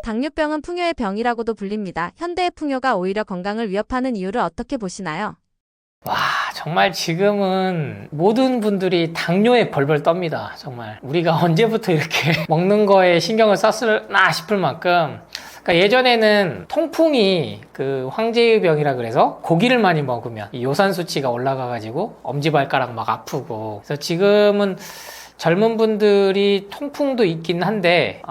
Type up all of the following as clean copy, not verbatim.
당뇨병은 풍요의 병이라고도 불립니다. 현대의 풍요가 오히려 건강을 위협하는 이유를 어떻게 보시나요? 와, 정말 지금은 모든 분들이 당뇨에 벌벌 떱니다. 정말 우리가 언제부터 이렇게 먹는 거에 신경을 썼을나 싶을 만큼, 그러니까 예전에는 통풍이 그 황제의 병이라 그래서 고기를 많이 먹으면 이 요산 수치가 올라가가지고 엄지발가락 막 아프고, 그래서 지금은 젊은 분들이 통풍도 있긴 한데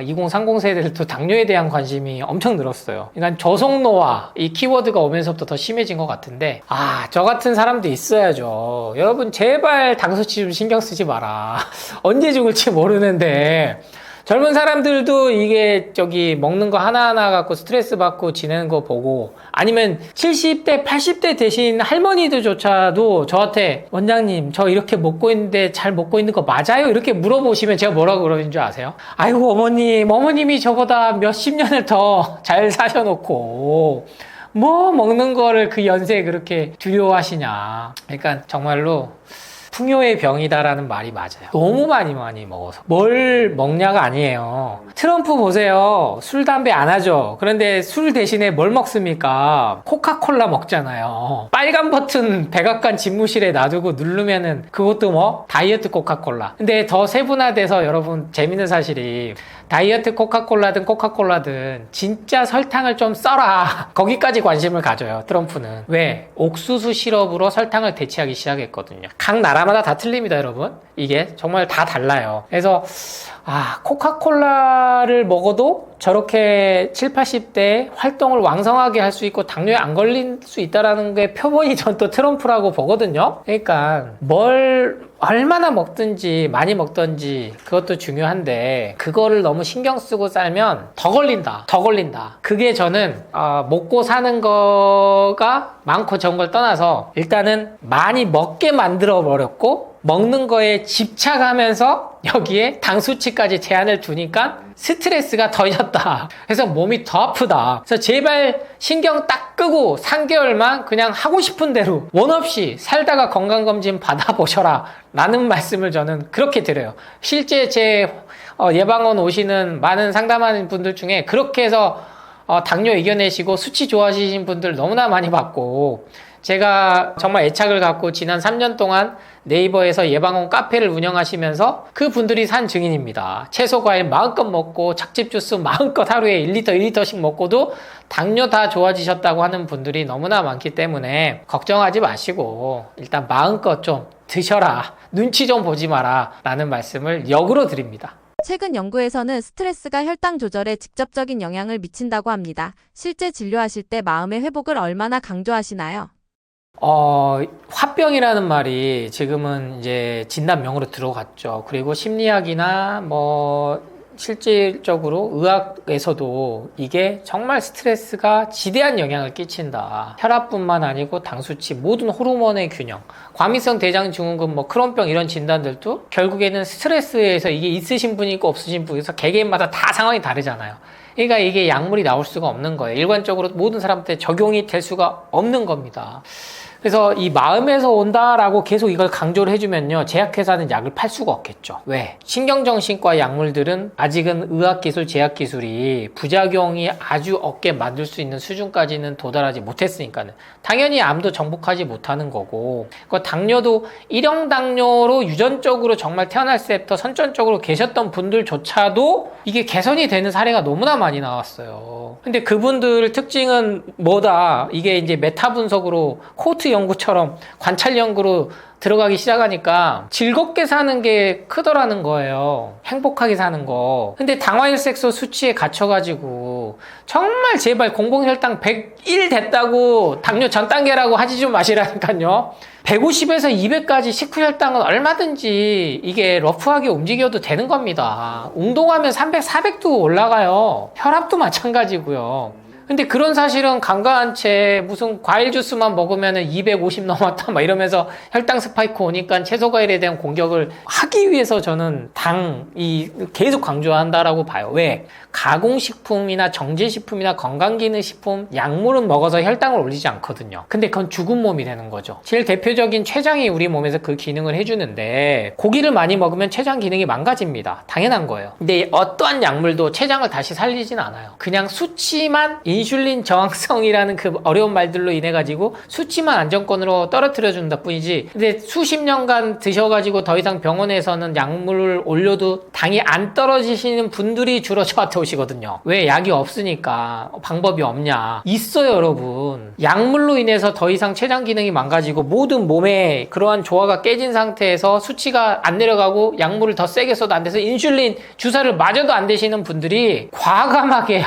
2030 세대들도 당뇨에 대한 관심이 엄청 늘었어요. 그러니까 저속노화 이 키워드가 오면서부터 더 심해진 것 같은데, 저 같은 사람도 있어야죠. 여러분 제발 당 수치 좀 신경 쓰지 마라. 언제 죽을지 모르는데 젊은 사람들도 이게 먹는 거 하나하나 갖고 스트레스 받고 지내는 거 보고, 아니면 70대 80대 되신 할머니들조차도 저한테 원장님 저 이렇게 먹고 있는데 잘 먹고 있는 거 맞아요? 이렇게 물어보시면 제가 뭐라고 그러는 줄 아세요? 아이고 어머님이 저보다 몇십 년을 더 잘 사셔놓고 뭐 먹는 거를 그 연세에 그렇게 두려워하시냐. 그러니까 정말로 풍요의 병이다라는 말이 맞아요. 너무 많이 먹어서. 뭘 먹냐가 아니에요. 트럼프 보세요. 술, 담배 안 하죠. 그런데 술 대신에 뭘 먹습니까? 코카콜라 먹잖아요. 빨간 버튼 백악관 집무실에 놔두고 누르면은 그것도 뭐 다이어트 코카콜라. 근데 더 세분화돼서 여러분 재밌는 사실이, 다이어트 코카콜라든 진짜 설탕을 좀 써라. 거기까지 관심을 가져요, 트럼프는. 왜? 옥수수 시럽으로 설탕을 대체하기 시작했거든요. 각 나라마다 다 틀립니다, 여러분. 이게 정말 다 달라요. 그래서 코카콜라를 먹어도 저렇게 7, 80대 활동을 왕성하게 할 수 있고 당뇨에 안 걸릴 수 있다는 게 표본이 전 또 트럼프라고 보거든요. 그러니까 뭘 얼마나 먹든지 많이 먹든지 그것도 중요한데, 그거를 너무 신경 쓰고 살면 더 걸린다. 그게 저는 먹고 사는 거가 많고 적은 걸 떠나서 일단은 많이 먹게 만들어 버렸고, 먹는 거에 집착하면서 여기에 당 수치까지 제한을 두니까 스트레스가 더해졌다. 그래서 몸이 더 아프다. 그래서 제발 신경 딱 끄고 3개월만 그냥 하고 싶은 대로 원 없이 살다가 건강검진 받아보셔라 라는 말씀을 저는 그렇게 드려요. 실제 제 예방원 오시는 많은 상담하는 분들 중에 그렇게 해서 당뇨 이겨내시고 수치 좋아지신 분들 너무나 많이 봤고, 제가 정말 애착을 갖고 지난 3년 동안 네이버에서 예방원 카페를 운영하시면서 그 분들이 산 증인입니다. 채소 과일 마음껏 먹고 착즙 주스 마음껏 하루에 1리터 1리터씩 먹고도 당뇨 다 좋아지셨다고 하는 분들이 너무나 많기 때문에 걱정하지 마시고 일단 마음껏 좀 드셔라, 눈치 좀 보지 마라 라는 말씀을 역으로 드립니다. 최근 연구에서는 스트레스가 혈당 조절에 직접적인 영향을 미친다고 합니다. 실제 진료하실 때 마음의 회복을 얼마나 강조하시나요? 화병이라는 말이 지금은 이제 진단명으로 들어갔죠. 그리고 심리학이나 실질적으로 의학에서도 이게 정말 스트레스가 지대한 영향을 끼친다. 혈압뿐만 아니고 당수치, 모든 호르몬의 균형, 과민성 대장증후군, 크론병 이런 진단들도 결국에는 스트레스에서 이게 있으신 분이 있고 없으신 분이 있어 개개인마다 다 상황이 다르잖아요. 그러니까 이게 약물이 나올 수가 없는 거예요. 일관적으로 모든 사람한테 적용이 될 수가 없는 겁니다. 그래서 이 마음에서 온다라고 계속 이걸 강조를 해주면요, 제약회사는 약을 팔 수가 없겠죠. 왜? 신경정신과 약물들은 아직은 의학기술, 제약기술이 부작용이 아주 없게 만들 수 있는 수준까지는 도달하지 못했으니까는 당연히 암도 정복하지 못하는 거고, 당뇨도 1형 당뇨로 유전적으로 정말 태어났을 때부터 선천적으로 계셨던 분들조차도 이게 개선이 되는 사례가 너무나 많이 나왔어요. 근데 그분들 특징은 뭐다? 이게 이제 메타 분석으로 코호트 연구처럼 관찰 연구로 들어가기 시작하니까 즐겁게 사는 게 크더라는 거예요. 행복하게 사는 거. 근데 당화혈색소 수치에 갇혀가지고 정말 제발 공복혈당 101 됐다고 당뇨 전 단계라고 하지 좀 마시라니까요. 150에서 200까지 식후혈당은 얼마든지 이게 러프하게 움직여도 되는 겁니다. 운동하면 300, 400도 올라가요. 혈압도 마찬가지고요. 근데 그런 사실은 간과한 채 무슨 과일 주스만 먹으면 250 넘었다 막 이러면서 혈당 스파이크 오니까 채소 과일에 대한 공격을 하기 위해서 저는 당이 계속 강조한다라고 봐요. 왜? 가공식품이나 정제식품이나 건강기능식품, 약물은 먹어서 혈당을 올리지 않거든요. 근데 그건 죽은 몸이 되는 거죠. 제일 대표적인 췌장이 우리 몸에서 그 기능을 해주는데 고기를 많이 먹으면 췌장 기능이 망가집니다. 당연한 거예요. 근데 어떠한 약물도 췌장을 다시 살리진 않아요. 그냥 수치만 인슐린 저항성이라는 그 어려운 말들로 인해 가지고 수치만 안정권으로 떨어뜨려 준다 뿐이지. 근데 수십 년간 드셔가지고 더 이상 병원에서는 약물을 올려도 당이 안 떨어지시는 분들이 주로 저한테 오시거든요. 왜? 약이 없으니까. 방법이 없냐? 있어요, 여러분. 약물로 인해서 더 이상 췌장 기능이 망가지고 모든 몸에 그러한 조화가 깨진 상태에서 수치가 안 내려가고 약물을 더 세게 써도 안 돼서 인슐린 주사를 맞아도 안 되시는 분들이 과감하게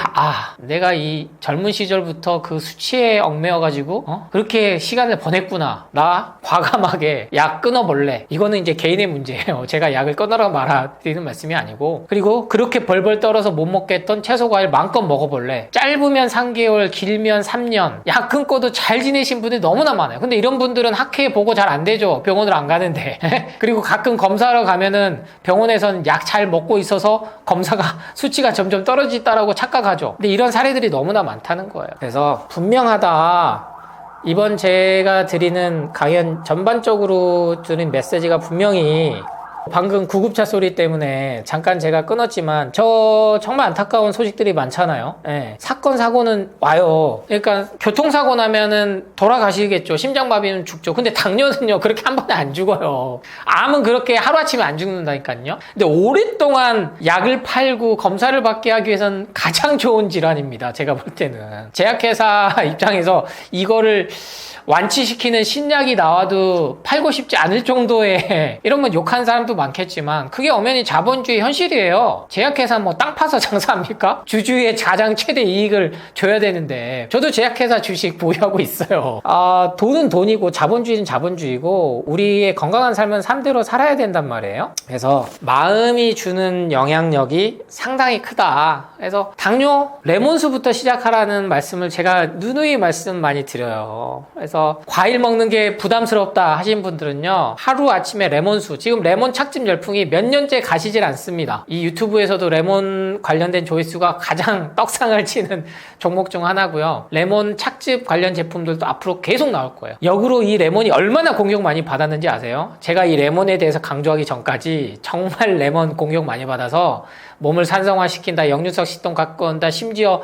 내가 이 젊은 시절부터 그 수치에 얽매여가지고 그렇게 시간을 보냈구나. 나 과감하게 약 끊어볼래. 이거는 이제 개인의 문제예요. 제가 약을 끊어라 말아 드리는 말씀이 아니고. 그리고 그렇게 벌벌 떨어서 못 먹겠던 채소 과일 마음껏 먹어볼래. 짧으면 3개월, 길면 3년. 약 끊고도 잘 지내신 분들이 너무나 많아요. 근데 이런 분들은 학회 보고 잘 안 되죠. 병원을 안 가는데. 그리고 가끔 검사하러 가면은 병원에서는 약 잘 먹고 있어서 검사가 수치가 점점 떨어지다라고 착각하죠. 근데 이런 사례들이 너무나 많다는 거예요. 그래서 분명하다. 이번 제가 드리는 강연 전반적으로 드린 메시지가 분명히 방금 구급차 소리 때문에 잠깐 제가 끊었지만 저 정말 안타까운 소식들이 많잖아요. 예. 사건 사고는 와요. 그러니까 교통사고 나면은 돌아가시겠죠. 심장마비는 죽죠. 근데 당뇨는요 그렇게 한 번에 안 죽어요. 암은 그렇게 하루아침에 안 죽는다니까요. 근데 오랫동안 약을 팔고 검사를 받게 하기 위해서는 가장 좋은 질환입니다. 제가 볼 때는 제약회사 입장에서 이거를 완치시키는 신약이 나와도 팔고 싶지 않을 정도의 이런 건 욕한 사람도 많겠지만 그게 엄연히 자본주의 현실이에요. 제약회사 뭐 땅 파서 장사합니까? 주주의 가장 최대 이익을 줘야 되는데 저도 제약회사 주식 보유하고 있어요. 돈은 돈이고 자본주의는 자본주의고 우리의 건강한 삶은 삶대로 살아야 된단 말이에요. 그래서 마음이 주는 영향력이 상당히 크다. 그래서 당뇨 레몬수부터 시작하라는 말씀을 제가 누누이 말씀 많이 드려요. 그래서 과일 먹는 게 부담스럽다 하신 분들은요 하루 아침에 레몬수, 지금 레몬 착즙 열풍이 몇 년째 가시질 않습니다. 이 유튜브에서도 레몬 관련된 조회수가 가장 떡상을 치는 종목 중 하나고요. 레몬 착즙 관련 제품들도 앞으로 계속 나올 거예요. 역으로 이 레몬이 얼마나 공격 많이 받았는지 아세요? 제가 이 레몬에 대해서 강조하기 전까지 정말 레몬 공격 많이 받아서 몸을 산성화시킨다, 역류성 식도염 갖고 온다, 심지어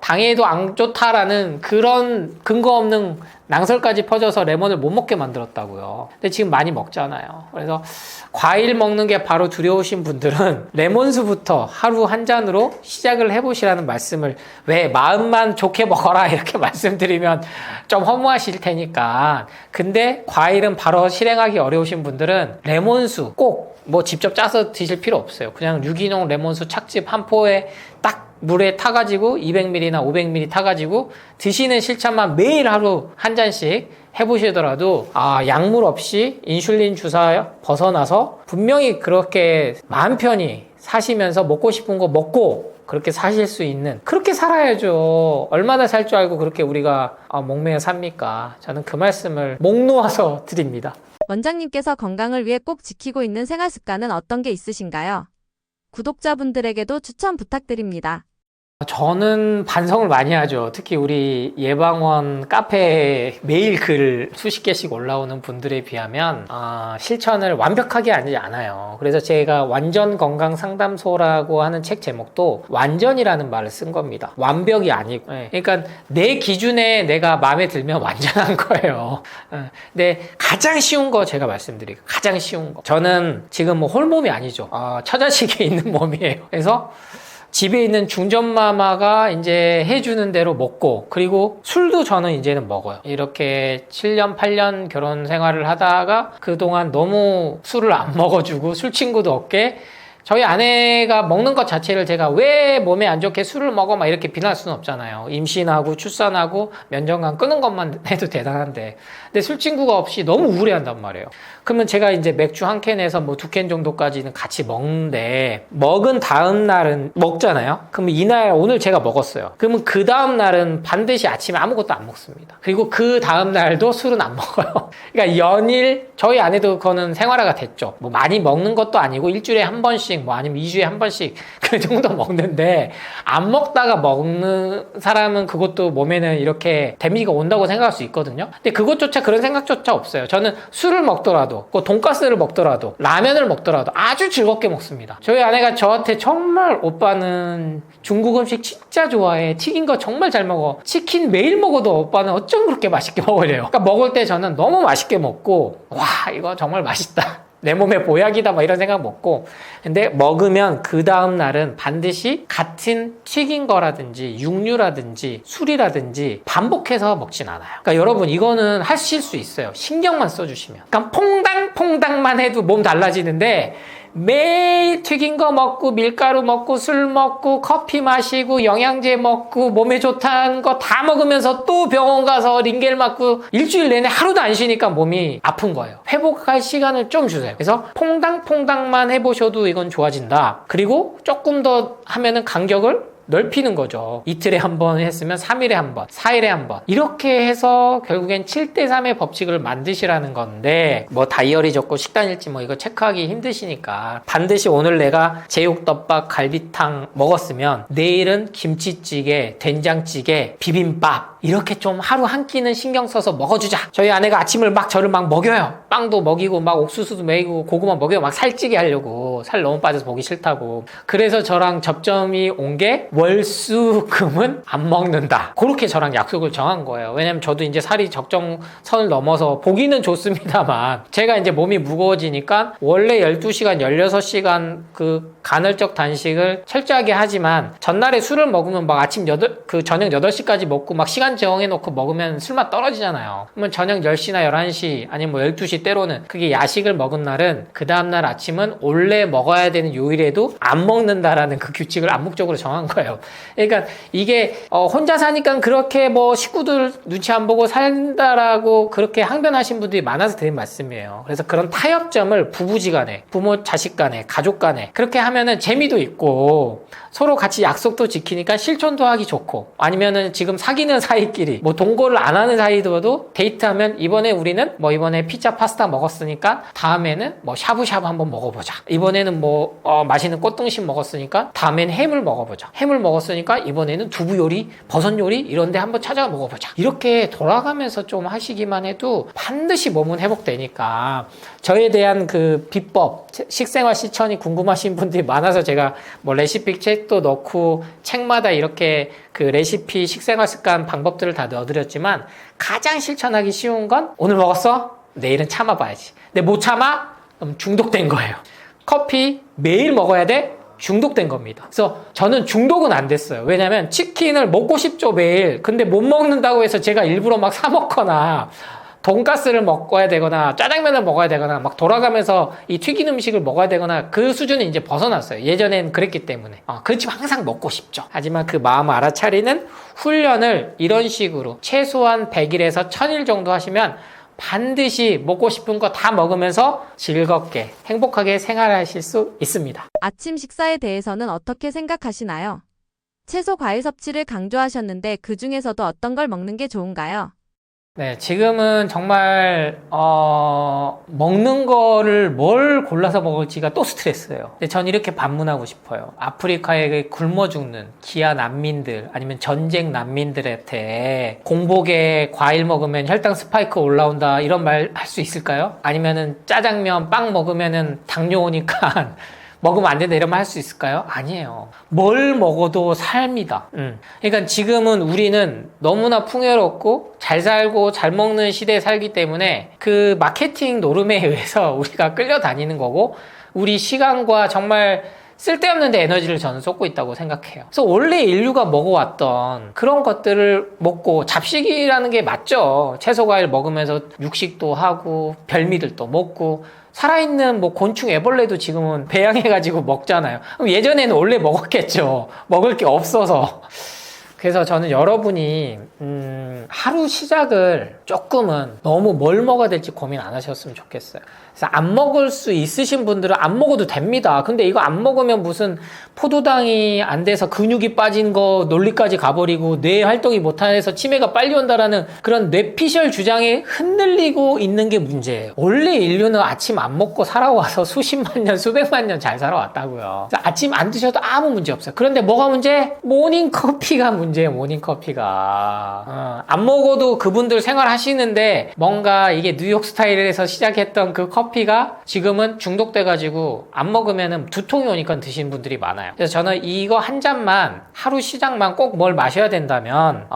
당에도 안 좋다라는 그런 근거 없는 낭설까지 퍼져서 레몬을 못 먹게 만들었다고요. 근데 지금 많이 먹잖아요. 그래서 과일 먹는 게 바로 두려우신 분들은 레몬수부터 하루 한 잔으로 시작을 해보시라는 말씀을, 왜 마음만 좋게 먹어라 이렇게 말씀드리면 좀 허무하실 테니까. 근데 과일은 바로 실행하기 어려우신 분들은 레몬수 꼭 뭐 직접 짜서 드실 필요 없어요. 그냥 유기농 레몬수 착즙 한 포에 딱 물에 타가지고 200ml나 500ml 타가지고 드시는 실천만 매일 하루 한 잔씩 해보시더라도 약물 없이 인슐린 주사 벗어나서 분명히 그렇게 마음 편히 사시면서 먹고 싶은 거 먹고 그렇게 사실 수 있는, 그렇게 살아야죠. 얼마나 살 줄 알고 그렇게 우리가 목매어 삽니까? 저는 그 말씀을 목 놓아서 드립니다. 원장님께서 건강을 위해 꼭 지키고 있는 생활 습관은 어떤 게 있으신가요? 구독자분들에게도 추천 부탁드립니다. 저는 반성을 많이 하죠. 특히 우리 예방원 카페에 매일 글 수십 개씩 올라오는 분들에 비하면 실천을 완벽하게 하지 않아요. 그래서 제가 완전 건강 상담소라고 하는 책 제목도 완전이라는 말을 쓴 겁니다. 완벽이 아니고. 그러니까 내 기준에 내가 마음에 들면 완전한 거예요. 근데 가장 쉬운 거 제가 말씀드릴게요. 가장 쉬운 거. 저는 지금 뭐 홀몸이 아니죠. 처자식에 있는 몸이에요. 그래서 집에 있는 중전마마가 이제 해주는 대로 먹고, 그리고 술도 저는 이제는 먹어요. 이렇게 7년, 8년 결혼 생활을 하다가 그동안 너무 술을 안 먹어주고 술 친구도 없게 저희 아내가 먹는 것 자체를 제가 왜 몸에 안 좋게 술을 먹어 막 이렇게 비난할 수는 없잖아요. 임신하고 출산하고 면전관 끄는 것만 해도 대단한데. 근데 술 친구가 없이 너무 우울해한단 말이에요. 그러면 제가 이제 맥주 한 캔에서 뭐 2캔 정도까지는 같이 먹는데 먹은 다음 날은 먹잖아요. 그러면 이날 오늘 제가 먹었어요. 그러면 그 다음 날은 반드시 아침에 아무것도 안 먹습니다. 그리고 그 다음 날도 술은 안 먹어요. 그러니까 연일 저희 아내도 그거는 생활화가 됐죠. 뭐 많이 먹는 것도 아니고 일주일에 한 번씩 뭐 아니면 2주에 한 번씩 그 정도 먹는데 안 먹다가 먹는 사람은 그것도 몸에는 이렇게 데미지가 온다고 생각할 수 있거든요. 근데 그것조차 그런 생각조차 없어요. 저는 술을 먹더라도 돈가스를 먹더라도 라면을 먹더라도 아주 즐겁게 먹습니다. 저희 아내가 저한테 정말 오빠는 중국 음식 진짜 좋아해. 튀긴 거 정말 잘 먹어. 치킨 매일 먹어도 오빠는 어쩜 그렇게 맛있게 먹으래요. 그러니까 먹을 때 저는 너무 맛있게 먹고 와 이거 정말 맛있다. 내 몸에 보약이다 막 이런 생각 먹고 근데 먹으면 그 다음 날은 반드시 같은 튀긴 거라든지 육류라든지 술이라든지 반복해서 먹진 않아요. 그러니까 여러분 이거는 하실 수 있어요. 신경만 써주시면. 그러니까 퐁당퐁당만 해도 몸 달라지는데 매일 튀긴 거 먹고 밀가루 먹고 술 먹고 커피 마시고 영양제 먹고 몸에 좋다는 거 다 먹으면서 또 병원 가서 링겔 맞고 일주일 내내 하루도 안 쉬니까 몸이 아픈 거예요. 회복할 시간을 좀 주세요. 그래서 퐁당퐁당만 해보셔도 이건 좋아진다. 그리고 조금 더 하면은 간격을 넓히는 거죠. 이틀에 한 번 했으면 3일에 한 번, 4일에 한 번. 이렇게 해서 결국엔 7대3의 법칙을 만드시라는 건데 뭐 다이어리 적고 식단 일지 뭐 이거 체크하기 힘드시니까 반드시 오늘 내가 제육덮밥, 갈비탕 먹었으면 내일은 김치찌개, 된장찌개, 비빔밥 이렇게 좀 하루 한 끼는 신경 써서 먹어주자. 저희 아내가 아침을 막 저를 막 먹여요. 빵도 먹이고 막 옥수수도 먹이고 고구마 먹여 막 살찌게 하려고. 살 너무 빠져서 보기 싫다고. 그래서 저랑 접점이 온 게 월수금은 안 먹는다. 그렇게 저랑 약속을 정한 거예요. 왜냐면 저도 이제 살이 적정선을 넘어서 보기는 좋습니다만 제가 이제 몸이 무거워지니까 원래 12시간, 16시간 그 간헐적 단식을 철저하게 하지만 전날에 술을 먹으면 막 아침 저녁 8시까지 먹고 막 시간 정해놓고 먹으면 술맛 떨어지잖아요. 그러면 저녁 10시나 11시 아니면 뭐 12시 때로는 그게 야식을 먹은 날은 그 다음날 아침은 원래 먹어야 되는 요일에도 안 먹는다라는 그 규칙을 암묵적으로 정한 거예요. 그러니까 이게 혼자 사니까 그렇게 뭐 식구들 눈치 안 보고 산다라고 그렇게 항변하신 분들이 많아서 드린 말씀이에요. 그래서 그런 타협점을 부부지간에, 부모 자식간에, 가족간에 그렇게 하면은 재미도 있고 서로 같이 약속도 지키니까 실천도 하기 좋고 아니면은 지금 사귀는 사이끼리 뭐 동거를 안 하는 사이도 데이트하면 이번에 우리는 뭐 이번에 피자 파스타 먹었으니까 다음에는 뭐 샤브샤브 한번 먹어보자. 이번에는 뭐 맛있는 꽃등심 먹었으니까 다음엔 햄을 먹어보자. 햄을 먹었으니까 이번에는 두부 요리, 버섯 요리 이런 데 한번 찾아가 먹어보자. 이렇게 돌아가면서 좀 하시기만 해도 반드시 몸은 회복되니까 저에 대한 그 비법, 식생활 실천이 궁금하신 분들이 많아서 제가 뭐 레시피 책도 넣고 책마다 이렇게 그 레시피 식생활 습관 방법들을 다 넣어드렸지만 가장 실천하기 쉬운 건 오늘 먹었어? 내일은 참아봐야지. 근데 못 참아? 그럼 중독된 거예요. 커피 매일 먹어야 돼? 중독된 겁니다. 그래서 저는 중독은 안 됐어요. 왜냐면 치킨을 먹고 싶죠 매일. 근데 못 먹는다고 해서 제가 일부러 막 사 먹거나 돈가스를 먹어야 되거나 짜장면을 먹어야 되거나 막 돌아가면서 이 튀긴 음식을 먹어야 되거나 그 수준은 이제 벗어났어요. 예전엔 그랬기 때문에. 그렇지만 항상 먹고 싶죠. 하지만 그 마음을 알아차리는 훈련을 이런 식으로 최소한 100일에서 1000일 정도 하시면 반드시 먹고 싶은 거 다 먹으면서 즐겁게 행복하게 생활하실 수 있습니다. 아침 식사에 대해서는 어떻게 생각하시나요? 채소 과일 섭취를 강조하셨는데 그 중에서도 어떤 걸 먹는 게 좋은가요? 네, 지금은 정말 먹는 거를 뭘 골라서 먹을지가 또 스트레스예요. 근데 전 이렇게 반문하고 싶어요. 아프리카에 굶어 죽는 기아 난민들 아니면 전쟁 난민들한테 공복에 과일 먹으면 혈당 스파이크 올라온다 이런 말 할 수 있을까요? 아니면은 짜장면 빵 먹으면은 당뇨 오니까 먹으면 안 된다 이런 말 할 수 있을까요? 아니에요. 뭘 먹어도 삶이다. 그러니까 지금은 우리는 너무나 풍요롭고 잘 살고 잘 먹는 시대에 살기 때문에 그 마케팅 노름에 의해서 우리가 끌려다니는 거고 우리 시간과 정말 쓸데없는 데 에너지를 저는 쏟고 있다고 생각해요. 그래서 원래 인류가 먹어왔던 그런 것들을 먹고 잡식이라는 게 맞죠. 채소 과일 먹으면서 육식도 하고 별미들도 먹고 살아있는 뭐 곤충 애벌레도 지금은 배양해가지고 먹잖아요. 그럼 예전에는 원래 먹었겠죠. 먹을 게 없어서. 그래서 저는 여러분이 하루 시작을 조금은 너무 뭘 먹어야 될지 고민 안 하셨으면 좋겠어요. 그래서 안 먹을 수 있으신 분들은 안 먹어도 됩니다. 근데 이거 안 먹으면 무슨 포도당이 안 돼서 근육이 빠진 거 논리까지 가버리고 뇌 활동이 못해서 치매가 빨리 온다라는 그런 뇌피셜 주장에 흔들리고 있는 게 문제예요. 원래 인류는 아침 안 먹고 살아와서 수십만 년, 수백만 년 잘 살아왔다고요. 그래서 아침 안 드셔도 아무 문제 없어요. 그런데 뭐가 문제? 모닝커피가 문제예요. 모닝커피가. 안 먹어도 그분들 생활하시는데 뭔가 이게 뉴욕 스타일에서 시작했던 그 커피가 지금은 중독돼가지고 안 먹으면 두통이 오니까 드시는 분들이 많아요. 그래서 저는 이거 한 잔만 하루 시작만 꼭 뭘 마셔야 된다면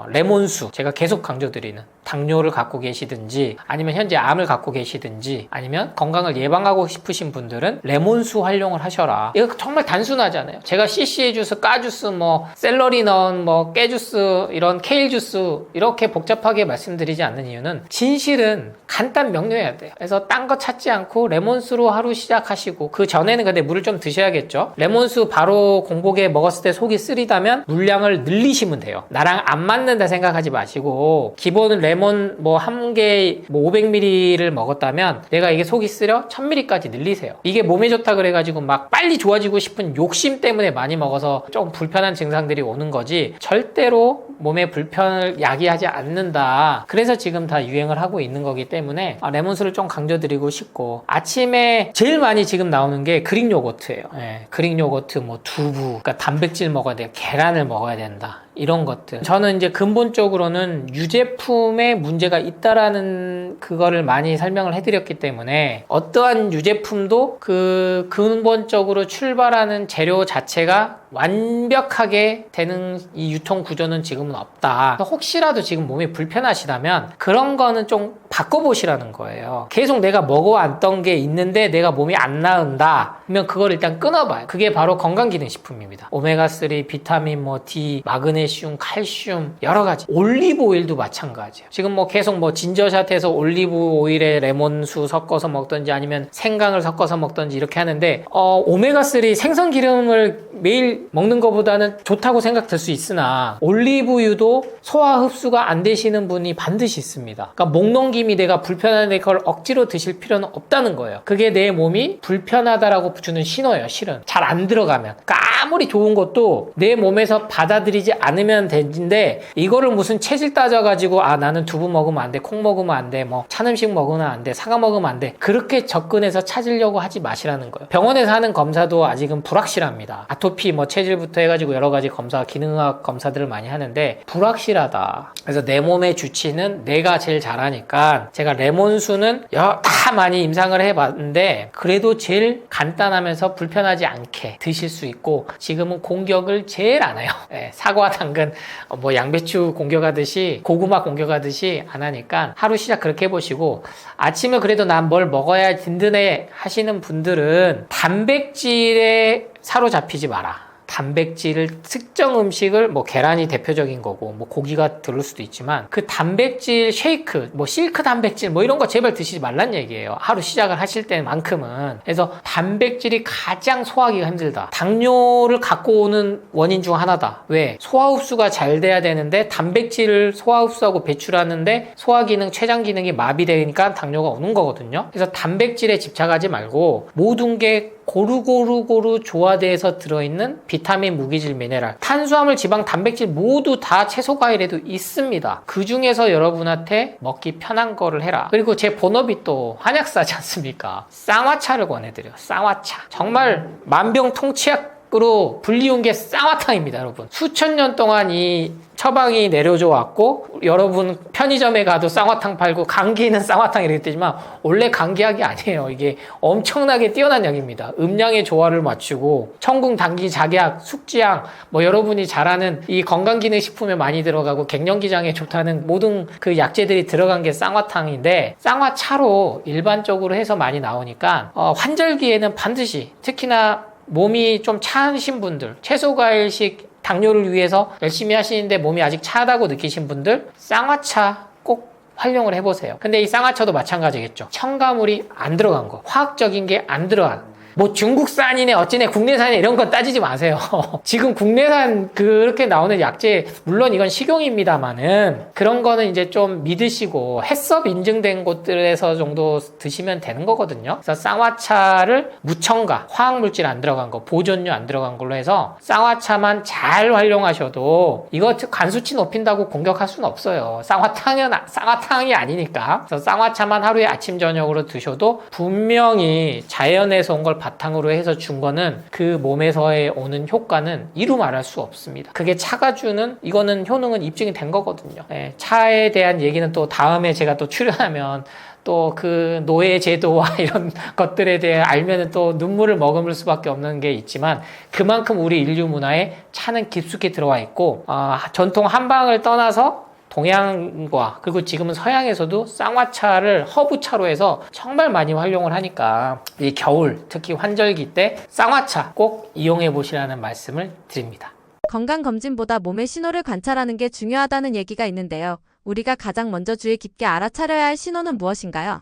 레몬수, 제가 계속 강조드리는, 당뇨를 갖고 계시든지 아니면 현재 암을 갖고 계시든지 아니면 건강을 예방하고 싶으신 분들은 레몬수 활용을 하셔라. 이거 정말 단순하잖아요. 제가 CCA 주스, 까 주스, 뭐 샐러리 넣은 뭐 깨 주스, 이런 케일 주스 이렇게 복잡하게 말씀드리지 않는 이유는 진실은 간단 명료해야 돼요. 그래서 딴 거 찾지 않고 레몬수로 하루 시작하시고, 그 전에는 근데 물을 좀 드셔야겠죠. 레몬수 바로 공복에 먹었을 때 속이 쓰리다면 물량을 늘리시면 돼요. 나랑 안 맞는다 생각하지 마시고, 기본 레몬 뭐 한 개 뭐 500ml를 먹었다면 내가 이게 속이 쓰려 1000ml까지 늘리세요. 이게 몸에 좋다 그래가지고 막 빨리 좋아지고 싶은 욕심 때문에 많이 먹어서 좀 불편한 증상들이 오는 거지, 절대로 몸에 불편을 야기하지 않는다. 그래서 지금 다 유행을 하고 있는 거기 때문에 레몬수를 좀 강조드리고 싶고, 아침에 제일 많이 지금 나오는 게 그릭 요거트예요. 네, 그릭 요거트, 뭐 두부, 그러니까 단백질 먹어야 돼요. 계란을 먹어야 된다. 이런 것들. 저는 이제 근본적으로는 유제품에 문제가 있다라는 그거를 많이 설명을 해드렸기 때문에, 어떠한 유제품도 그 근본적으로 출발하는 재료 자체가 완벽하게 되는 이 유통 구조는 지금은 없다. 혹시라도 지금 몸이 불편하시다면 그런 거는 좀 바꿔보시라는 거예요. 계속 내가 먹어왔던 게 있는데 내가 몸이 안 나은다 그러면 그걸 일단 끊어봐요. 그게 바로 건강기능식품입니다. 오메가3, 비타민, 뭐 D, 마그네슘, 칼슘, 여러 가지. 올리브 오일도 마찬가지예요. 지금 뭐 계속 뭐 진저샷해서 올리브 오일에 레몬수 섞어서 먹든지 아니면 생강을 섞어서 먹든지 이렇게 하는데, 오메가3 생선 기름을 매일 먹는 것보다는 좋다고 생각될 수 있으나, 올리브유도 소화 흡수가 안 되시는 분이 반드시 있습니다. 그러니까 목 넘김이 내가 불편한데 그걸 억지로 드실 필요는 없다는 거예요. 그게 내 몸이 불편하다라고 주는 신호예요. 실은 잘 안 들어가면. 그러니까 아무리 좋은 것도 내 몸에서 받아들이지 않으면 되는데, 이거를 무슨 체질 따져가지고 나는 두부 먹으면 안 돼, 콩 먹으면 안 돼, 뭐 찬음식 먹으면 안 돼, 사과 먹으면 안 돼, 그렇게 접근해서 찾으려고 하지 마시라는 거예요. 병원에서 하는 검사도 아직은 불확실합니다. 아토피 뭐 체질부터 해가지고 여러 가지 검사, 기능학 검사들을 많이 하는데 불확실하다. 그래서 내 몸의 주치는 내가 제일 잘하니까, 제가 레몬수는 다 많이 임상을 해봤는데 그래도 제일 간단하면서 불편하지 않게 드실 수 있고, 지금은 공격을 제일 안 해요. 사과, 당근, 뭐 양배추 공격하듯이, 고구마 공격하듯이 안 하니까 하루 시작 그렇게 해보시고, 아침에 그래도 난 뭘 먹어야 든든해 하시는 분들은 단백질에 사로잡히지 마라. 단백질을, 특정 음식을, 뭐 계란이 대표적인 거고 뭐 고기가 들을 수도 있지만, 그 단백질 쉐이크, 뭐 실크 단백질 뭐 이런 거 제발 드시지 말란 얘기예요. 하루 시작을 하실 때만큼은. 그래서 단백질이 가장 소화하기가 힘들다. 당뇨를 갖고 오는 원인 중 하나다. 왜? 소화 흡수가 잘 돼야 되는데 단백질을 소화 흡수하고 배출하는데 소화 기능, 췌장 기능이 마비되니까 당뇨가 오는 거거든요. 그래서 단백질에 집착하지 말고 모든 게 고루고루 조화돼서 들어있는 비타민, 무기질, 미네랄, 탄수화물, 지방, 단백질 모두 다 채소 과일에도 있습니다. 그 중에서 여러분한테 먹기 편한 거를 해라. 그리고 제 본업이 또 한약사지 않습니까? 쌍화차를 권해드려요. 쌍화차. 정말 만병통치약으로 불리운 게 쌍화탕입니다, 여러분. 수천 년 동안 이 처방이 내려져 왔고, 여러분 편의점에 가도 쌍화탕 팔고 감기는 쌍화탕 이렇게 되지만 원래 감기약이 아니에요. 이게 엄청나게 뛰어난 약입니다. 음양의 조화를 맞추고 청궁, 당기, 작약, 숙지향, 뭐 여러분이 잘 아는 이 건강기능식품에 많이 들어가고 갱년기장에 좋다는 모든 그 약재들이 들어간 게 쌍화탕인데, 쌍화차로 일반적으로 해서 많이 나오니까 환절기에는 반드시, 특히나 몸이 좀 차신 분들, 채소과일식 당뇨를 위해서 열심히 하시는데 몸이 아직 차다고 느끼신 분들, 쌍화차 꼭 활용을 해보세요. 근데 이 쌍화차도 마찬가지겠죠. 첨가물이 안 들어간 거, 화학적인 게 안 들어간, 뭐 중국산이네 어찌네 국내산이네 이런 건 따지지 마세요. 지금 국내산 그렇게 나오는 약재, 물론 이건 식용입니다만은 그런 거는 이제 좀 믿으시고 해썹 인증된 곳들에서 정도 드시면 되는 거거든요. 그래서 쌍화차를 무첨가, 화학물질 안 들어간 거, 보존료 안 들어간 걸로 해서 쌍화차만 잘 활용하셔도 이거 간수치 높인다고 공격할 수는 없어요. 쌍화탕이 아니니까. 그래서 쌍화차만 하루에 아침 저녁으로 드셔도 분명히 자연에서 온 걸 바탕으로 해서 준 거는 그 몸에서의 오는 효과는 이루 말할 수 없습니다. 그게 차가 주는 이거는 효능은 입증이 된 거거든요. 네, 차에 대한 얘기는 또 다음에 제가 또 출연하면 또 그 노예 제도와 이런 것들에 대해 알면은 또 눈물을 머금을 수밖에 없는 게 있지만 그만큼 우리 인류 문화에 차는 깊숙이 들어와 있고 전통 한방을 떠나서 동양과 그리고 지금은 서양에서도 쌍화차를 허브차로 해서 정말 많이 활용을 하니까 이 겨울 특히 환절기 때 쌍화차 꼭 이용해 보시라는 말씀을 드립니다. 건강검진보다 몸의 신호를 관찰하는 게 중요하다는 얘기가 있는데요. 우리가 가장 먼저 주의 깊게 알아차려야 할 신호는 무엇인가요?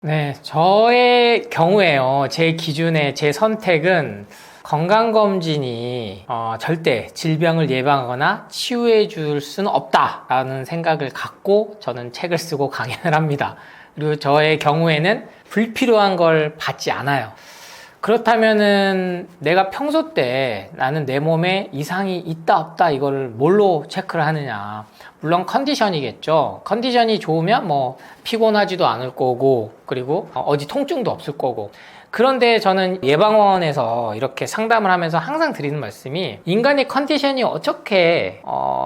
네, 저의 경우에요. 제 기준에 제 선택은 건강검진이 절대 질병을 예방하거나 치유해 줄 수는 없다라는 생각을 갖고 저는 책을 쓰고 강연을 합니다. 그리고 저의 경우에는 불필요한 걸 받지 않아요. 그렇다면은 내가 평소 때 나는 내 몸에 이상이 있다 없다 이거를 뭘로 체크를 하느냐. 물론 컨디션이겠죠. 컨디션이 좋으면 뭐 피곤하지도 않을 거고 그리고 어디 통증도 없을 거고. 그런데 저는 예방원에서 이렇게 상담을 하면서 항상 드리는 말씀이 인간의 컨디션이 어떻게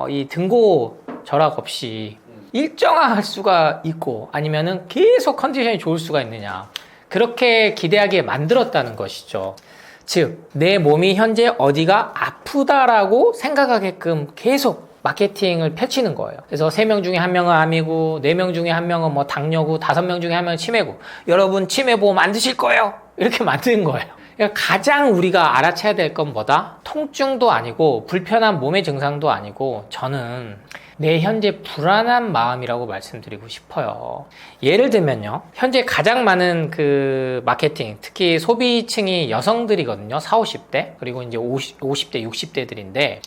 이 등고 절약 없이 일정할 수가 있고 아니면은 계속 컨디션이 좋을 수가 있느냐. 그렇게 기대하게 만들었다는 것이죠. 즉, 내 몸이 현재 어디가 아프다라고 생각하게끔 계속 마케팅을 펼치는 거예요. 그래서 3명 중에 1명은 암이고 4명 중에 1명은 뭐 당뇨고 5명 중에 1명은 치매고 여러분 치매보험 안 드실 거예요. 이렇게 만드는 거예요. 그러니까 가장 우리가 알아채야 될 건 뭐다? 통증도 아니고 불편한 몸의 증상도 아니고 저는 내 현재 불안한 마음이라고 말씀드리고 싶어요. 예를 들면요. 현재 가장 많은 그 마케팅, 특히 소비층이 여성들이거든요. 40, 50대. 그리고 이제 50대, 60대들인데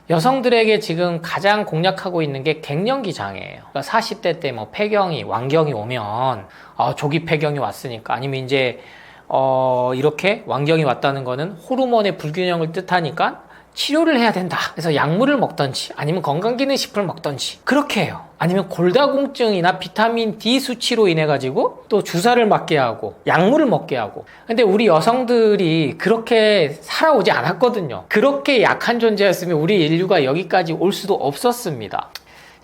여성들에게 지금 가장 공략하고 있는 게 갱년기 장애예요. 그러니까 40대 때 뭐 폐경이, 완경이 오면 조기 폐경이 왔으니까 아니면 이제 이렇게 완경이 왔다는 거는 호르몬의 불균형을 뜻하니까 치료를 해야 된다. 그래서 약물을 먹던지 아니면 건강기능식품을 먹던지 그렇게 해요. 아니면 골다공증이나 비타민 D 수치로 인해 가지고 또 주사를 맞게 하고 약물을 먹게 하고. 근데 우리 여성들이 그렇게 살아오지 않았거든요. 그렇게 약한 존재였으면 우리 인류가 여기까지 올 수도 없었습니다.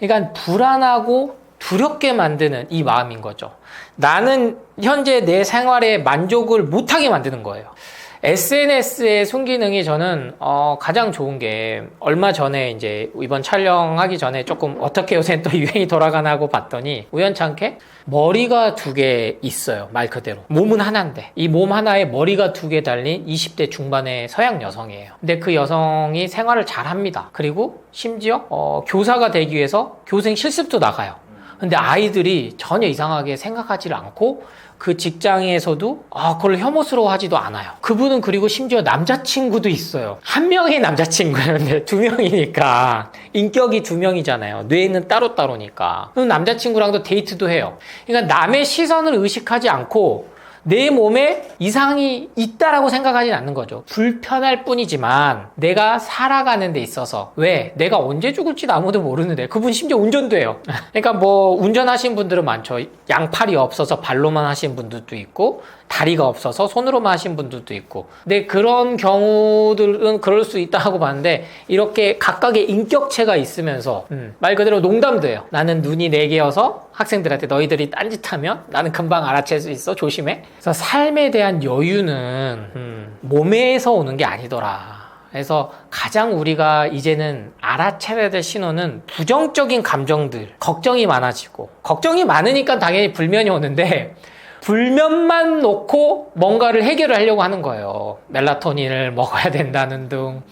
그러니까 불안하고 두렵게 만드는 이 마음인 거죠. 나는 현재 내 생활에 만족을 못하게 만드는 거예요. SNS의 순기능이 저는 가장 좋은 게 얼마 전에 이제 이번 촬영하기 전에 조금 어떻게 요새 또 유행이 돌아가나 하고 봤더니 우연찮게 머리가 2개 있어요. 말 그대로. 몸은 하나인데 이 몸 하나에 머리가 2개 달린 20대 중반의 서양 여성이에요. 근데 그 여성이 생활을 잘 합니다. 그리고 심지어 교사가 되기 위해서 교생 실습도 나가요. 근데 아이들이 전혀 이상하게 생각하지 않고 그 직장에서도 그걸 혐오스러워 하지도 않아요. 그분은 그리고 심지어 남자친구도 있어요. 1명의 남자친구였는데 2명이니까 인격이 2명이잖아요. 뇌는 따로따로니까. 그럼 남자친구랑도 데이트도 해요. 그러니까 남의 시선을 의식하지 않고 내 몸에 이상이 있다라고 생각하진 않는 거죠. 불편할 뿐이지만 내가 살아가는 데 있어서 왜? 내가 언제 죽을지도 아무도 모르는데 그분 심지어 운전도 해요. 그러니까 뭐 운전하신 분들은 많죠. 양팔이 없어서 발로만 하신 분들도 있고 다리가 없어서 손으로만 하신 분들도 있고. 근데 그런 경우들은 그럴 수 있다 하고 봤는데 이렇게 각각의 인격체가 있으면서 말 그대로 농담도 해요. 나는 눈이 4개여서 학생들한테 너희들이 딴짓하면 나는 금방 알아챌 수 있어. 조심해. 그래서 삶에 대한 여유는 몸에서 오는 게 아니더라. 그래서 가장 우리가 이제는 알아차려야 될 신호는 부정적인 감정들, 걱정이 많아지고 걱정이 많으니까 당연히 불면이 오는데 불면만 놓고 뭔가를 해결을 하려고 하는 거예요. 멜라토닌을 먹어야 된다는 등,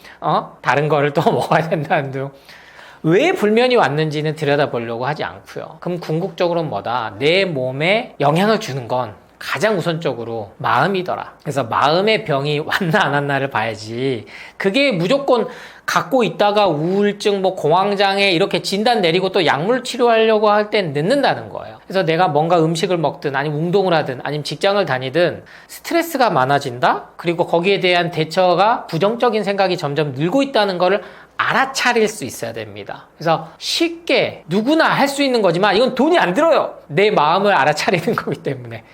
다른 거를 또 먹어야 된다는 등. 왜 불면이 왔는지는 들여다보려고 하지 않고요. 그럼 궁극적으로는 뭐다? 내 몸에 영향을 주는 건 가장 우선적으로 마음이더라. 그래서 마음의 병이 왔나 안 왔나를 봐야지. 그게 무조건 갖고 있다가 우울증, 뭐 공황장애 이렇게 진단 내리고 또 약물 치료하려고 할 땐 늦는다는 거예요. 그래서 내가 뭔가 음식을 먹든 아니면 운동을 하든 아니면 직장을 다니든 스트레스가 많아진다? 그리고 거기에 대한 대처가 부정적인 생각이 점점 늘고 있다는 거를 알아차릴 수 있어야 됩니다. 그래서 쉽게 누구나 할 수 있는 거지만 이건 돈이 안 들어요. 내 마음을 알아차리는 거기 때문에.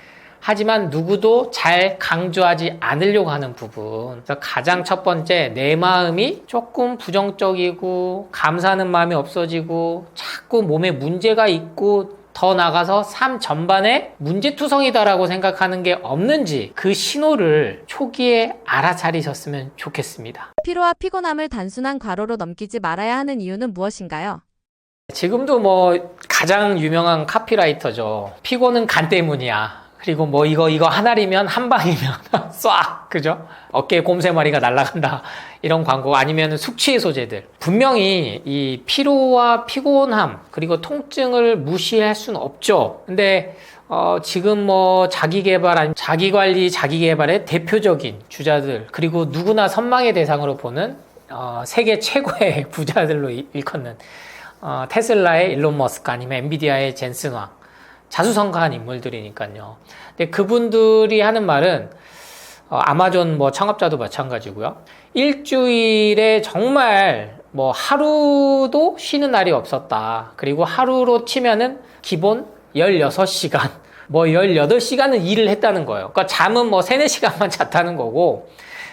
하지만 누구도 잘 강조하지 않으려고 하는 부분. 그래서 가장 첫 번째, 내 마음이 조금 부정적이고 감사하는 마음이 없어지고 자꾸 몸에 문제가 있고 더 나가서 삶 전반에 문제투성이다라고 생각하는 게 없는지 그 신호를 초기에 알아차리셨으면 좋겠습니다. 피로와 피곤함을 단순한 과로로 넘기지 말아야 하는 이유는 무엇인가요? 지금도 뭐 가장 유명한 카피라이터죠. 피곤은 간 때문이야. 그리고 뭐 이거 하나리면 한 방이면 쏴, 그죠? 어깨에 곰새머리가 날아간다, 이런 광고. 아니면 숙취해소제들. 분명히 이 피로와 피곤함 그리고 통증을 무시할 수는 없죠. 근데 지금 뭐 자기개발 아니면 자기관리 자기개발의 대표적인 주자들, 그리고 누구나 선망의 대상으로 보는 세계 최고의 부자들로 일컫는 테슬라의 일론 머스크 아니면 엔비디아의 젠슨 왕, 자수성가한 인물들이니까요. 근데 그분들이 하는 말은 아마존 뭐 창업자도 마찬가지고요. 일주일에 정말 뭐 하루도 쉬는 날이 없었다. 그리고 하루로 치면은 기본 16시간, 뭐 18시간은 일을 했다는 거예요. 그러니까 잠은 뭐 3, 4시간만 잤다는 거고,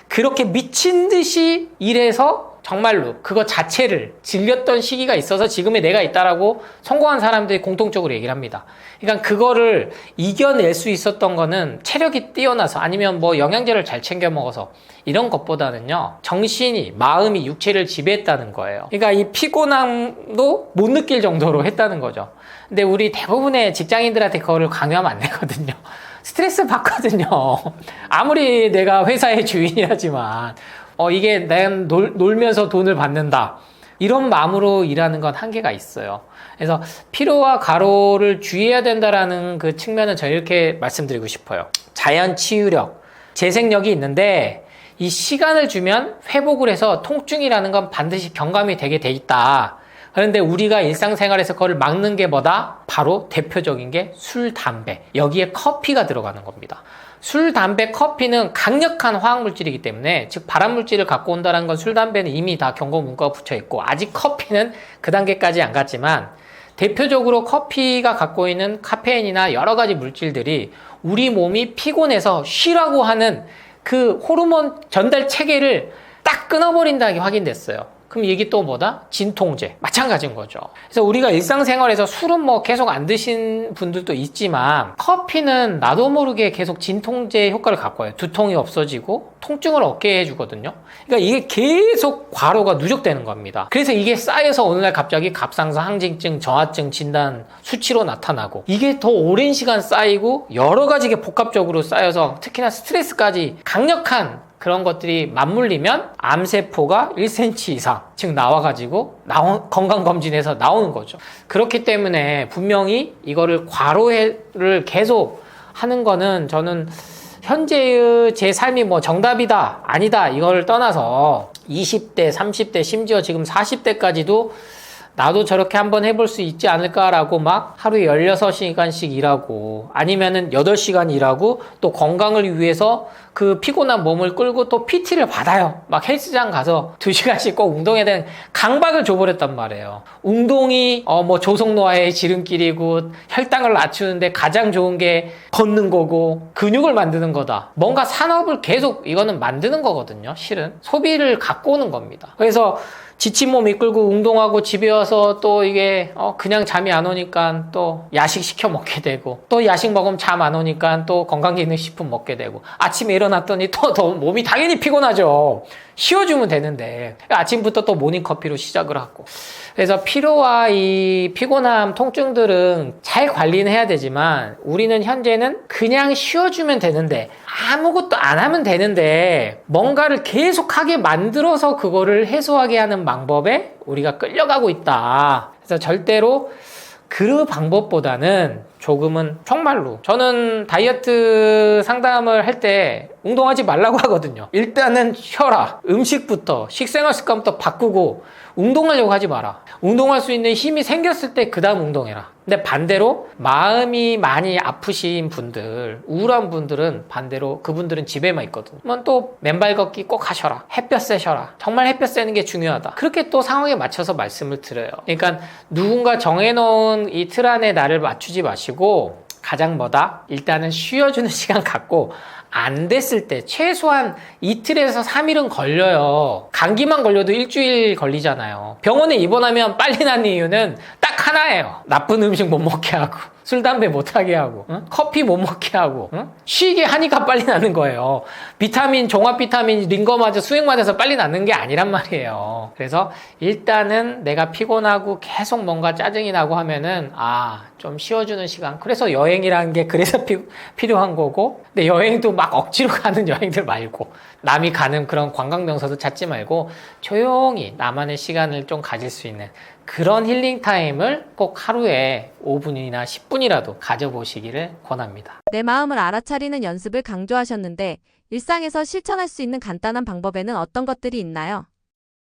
그렇게 미친 듯이 일해서 정말로 그거 자체를 즐겼던 시기가 있어서 지금의 내가 있다라고 성공한 사람들이 공통적으로 얘기를 합니다. 그러니까 그거를 이겨낼 수 있었던 거는 체력이 뛰어나서 아니면 뭐 영양제를 잘 챙겨 먹어서 이런 것보다는요, 정신이, 마음이 육체를 지배했다는 거예요. 그러니까 이 피곤함도 못 느낄 정도로 했다는 거죠. 근데 우리 대부분의 직장인들한테 그거를 강요하면 안 되거든요. 스트레스 받거든요. 아무리 내가 회사의 주인이라지만 이게 내가 놀면서 돈을 받는다, 이런 마음으로 일하는 건 한계가 있어요. 그래서 피로와 과로를 주의해야 된다라는 그 측면은 저는 이렇게 말씀드리고 싶어요. 자연 치유력, 재생력이 있는데 이 시간을 주면 회복을 해서 통증이라는 건 반드시 경감이 되게 돼 있다. 그런데 우리가 일상생활에서 그걸 막는 게 뭐다? 바로 대표적인 게 술, 담배. 여기에 커피가 들어가는 겁니다. 술, 담배, 커피는 강력한 화학물질이기 때문에, 즉 발암물질을 갖고 온다는 건 술, 담배는 이미 다 경고 문구가 붙여 있고, 아직 커피는 그 단계까지 안 갔지만, 대표적으로 커피가 갖고 있는 카페인이나 여러 가지 물질들이 우리 몸이 피곤해서 쉬라고 하는 그 호르몬 전달 체계를 딱 끊어버린다는 게 확인됐어요. 그럼 이게 또 뭐다? 진통제. 마찬가지인 거죠. 그래서 우리가 일상생활에서 술은 뭐 계속 안 드신 분들도 있지만, 커피는 나도 모르게 계속 진통제 효과를 갖고 와요. 두통이 없어지고 통증을 없게 해주거든요. 그러니까 이게 계속 과로가 누적되는 겁니다. 그래서 이게 쌓여서 어느날 갑자기 갑상선 항진증, 저하증 진단 수치로 나타나고, 이게 더 오랜 시간 쌓이고 여러 가지 게 복합적으로 쌓여서 특히나 스트레스까지 강력한 그런 것들이 맞물리면 암세포가 1cm 이상 즉 나와가지고 건강검진에서 나오는 거죠. 그렇기 때문에 분명히 이거를 과로를 계속 하는 거는, 저는 현재의 제 삶이 뭐 정답이다 아니다 이걸 떠나서 20대, 30대, 심지어 지금 40대까지도 나도 저렇게 한번 해볼 수 있지 않을까라고 막 하루에 16시간씩 일하고, 아니면은 8시간 일하고, 또 건강을 위해서 그 피곤한 몸을 끌고 또 PT를 받아요. 막 헬스장 가서 2시간씩 꼭 운동해야 되는 강박을 줘버렸단 말이에요. 운동이 뭐 조속노화의 지름길이고 혈당을 낮추는데 가장 좋은 게 걷는 거고 근육을 만드는 거다. 뭔가 산업을 계속 이거는 만드는 거거든요. 실은 소비를 갖고 오는 겁니다. 그래서 지친 몸 이끌고 운동하고 집에 와서 또 이게 그냥 잠이 안 오니까 또 야식 시켜 먹게 되고, 또 야식 먹으면 잠 안 오니까 또 건강기능식품 먹게 되고, 아침에 일어나 일어났더니 또 더 몸이 당연히 피곤하죠. 쉬어주면 되는데 아침부터 또 모닝커피로 시작을 하고. 그래서 피로와 이 피곤함, 통증들은 잘 관리는 해야 되지만 우리는 현재는 그냥 쉬어주면 되는데 아무것도 안 하면 되는데 뭔가를 계속하게 만들어서 그거를 해소하게 하는 방법에 우리가 끌려가고 있다. 그래서 절대로 그 방법보다는 조금은 정말로 저는 다이어트 상담을 할 때 운동하지 말라고 하거든요. 일단은 쉬어라. 음식부터 식생활 습관부터 바꾸고 운동하려고 하지 마라. 운동할 수 있는 힘이 생겼을 때 그 다음 운동해라. 근데 반대로 마음이 많이 아프신 분들, 우울한 분들은 반대로 그분들은 집에만 있거든. 그러면 또 맨발 걷기 꼭 하셔라. 햇볕 쐬셔라. 정말 햇볕 쐬는 게 중요하다. 그렇게 또 상황에 맞춰서 말씀을 드려요. 그러니까 누군가 정해놓은 이 틀 안에 나를 맞추지 마시고 가장 뭐다? 일단은 쉬어주는 시간 갖고 안 됐을 때 최소한 이틀에서 3일은 걸려요. 감기만 걸려도 일주일 걸리잖아요. 병원에 입원하면 빨리 나는 이유는 딱 하나예요. 나쁜 음식 못 먹게 하고 술, 담배 못하게 하고 커피 못 먹게 하고 쉬게 하니까 빨리 나는 거예요. 비타민, 종합 비타민, 링거 맞아 수액 맞아서 빨리 나는 게 아니란 말이에요. 그래서 일단은 내가 피곤하고 계속 뭔가 짜증이 나고 하면은 좀 쉬어주는 시간. 그래서 여행이라는 게 그래서 필요한 거고, 근데 여행도 막 억지로 가는 여행들 말고 남이 가는 그런 관광 명소도 찾지 말고 조용히 나만의 시간을 좀 가질 수 있는 그런 힐링 타임을 꼭 하루에 5분이나 10분이라도 가져보시기를 권합니다. 내 마음을 알아차리는 연습을 강조하셨는데 일상에서 실천할 수 있는 간단한 방법에는 어떤 것들이 있나요?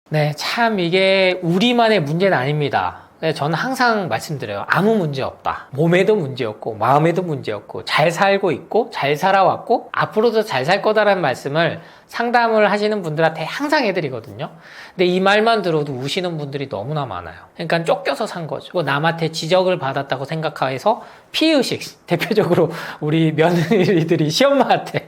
네, 참 이게 우리만의 문제는 아닙니다. 저는 항상 말씀드려요. 아무 문제 없다. 몸에도 문제 없고 마음에도 문제 없고 잘 살고 있고 잘 살아왔고 앞으로도 잘 살 거다라는 말씀을 상담을 하시는 분들한테 항상 해드리거든요. 근데 이 말만 들어도 우시는 분들이 너무나 많아요. 그러니까 쫓겨서 산 거죠. 남한테 지적을 받았다고 생각해서 피해의식, 대표적으로 우리 며느리들이 시엄마한테